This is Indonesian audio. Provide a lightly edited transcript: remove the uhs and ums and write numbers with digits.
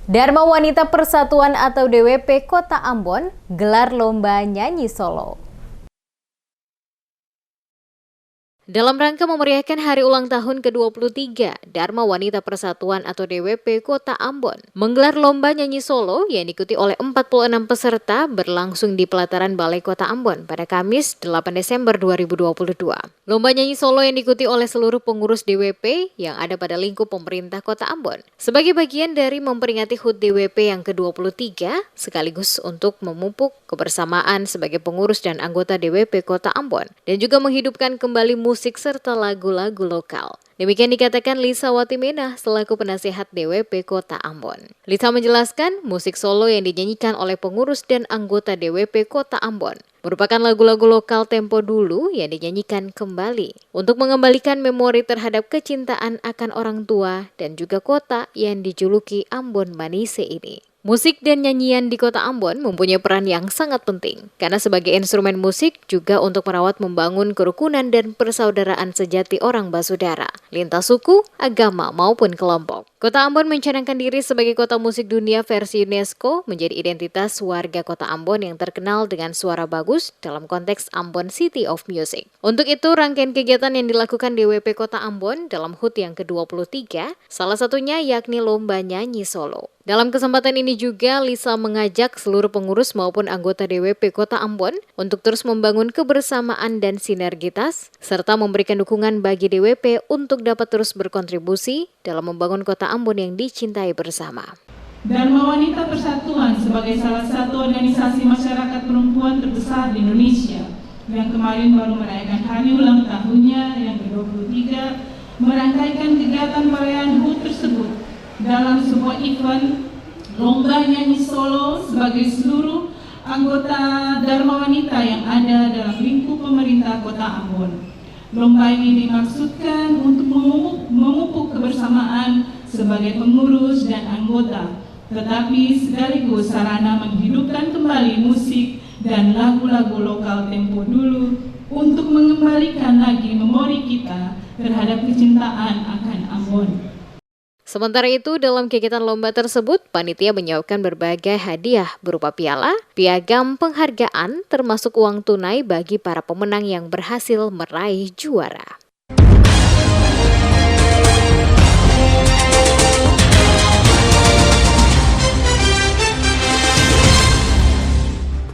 Dharma Wanita Persatuan atau DWP Kota Ambon gelar lomba nyanyi solo. Dalam rangka memeriahkan hari ulang tahun ke-23, Dharma Wanita Persatuan atau DWP Kota Ambon menggelar lomba nyanyi solo yang diikuti oleh 46 peserta berlangsung di pelataran Balai Kota Ambon pada Kamis 8 Desember 2022. Lomba nyanyi solo yang diikuti oleh seluruh pengurus DWP yang ada pada lingkup pemerintah Kota Ambon sebagai bagian dari memperingati HUT DWP yang ke-23 sekaligus untuk memupuk kebersamaan sebagai pengurus dan anggota DWP Kota Ambon dan juga menghidupkan kembali musik serta lagu-lagu lokal. Demikian dikatakan Lisa Watimena selaku penasihat DWP Kota Ambon. Lisa menjelaskan musik solo yang dinyanyikan oleh pengurus dan anggota DWP Kota Ambon merupakan lagu-lagu lokal tempo dulu yang dinyanyikan kembali untuk mengembalikan memori terhadap kecintaan akan orang tua dan juga kota yang dijuluki Ambon Manise ini. Musik dan nyanyian di Kota Ambon mempunyai peran yang sangat penting karena sebagai instrumen musik juga untuk merawat membangun kerukunan dan persaudaraan sejati orang basudara, lintas suku, agama maupun kelompok. Kota Ambon mencanangkan diri sebagai kota musik dunia versi UNESCO menjadi identitas warga Kota Ambon yang terkenal dengan suara bagus dalam konteks Ambon City of Music. Untuk itu rangkaian kegiatan yang dilakukan DWP Kota Ambon dalam HUT yang ke-23 salah satunya yakni lomba nyanyi solo. Dalam kesempatan ini juga Lisa mengajak seluruh pengurus maupun anggota DWP Kota Ambon untuk terus membangun kebersamaan dan sinergitas serta memberikan dukungan bagi DWP untuk dapat terus berkontribusi dalam membangun Kota Ambon yang dicintai bersama. Dharma Wanita Persatuan sebagai salah satu organisasi masyarakat perempuan terbesar di Indonesia yang kemarin baru merayakan hari ulang tahunnya yang ke-23 merangkaikan kegiatan perayaan HUT tersebut dalam sebuah event lomba nyanyi solo sebagai seluruh anggota Dharma Wanita yang ada dalam lingkup pemerintah Kota Ambon. Lomba ini dimaksudkan untuk memupuk kebersamaan sebagai pengurus dan anggota, tetapi sekaligus sarana menghidupkan kembali musik dan lagu-lagu lokal tempo dulu untuk mengembalikan lagi memori kita terhadap kecintaan akan Ambon. Sementara itu, dalam kegiatan lomba tersebut, panitia menyiapkan berbagai hadiah berupa piala, piagam, penghargaan, termasuk uang tunai bagi para pemenang yang berhasil meraih juara.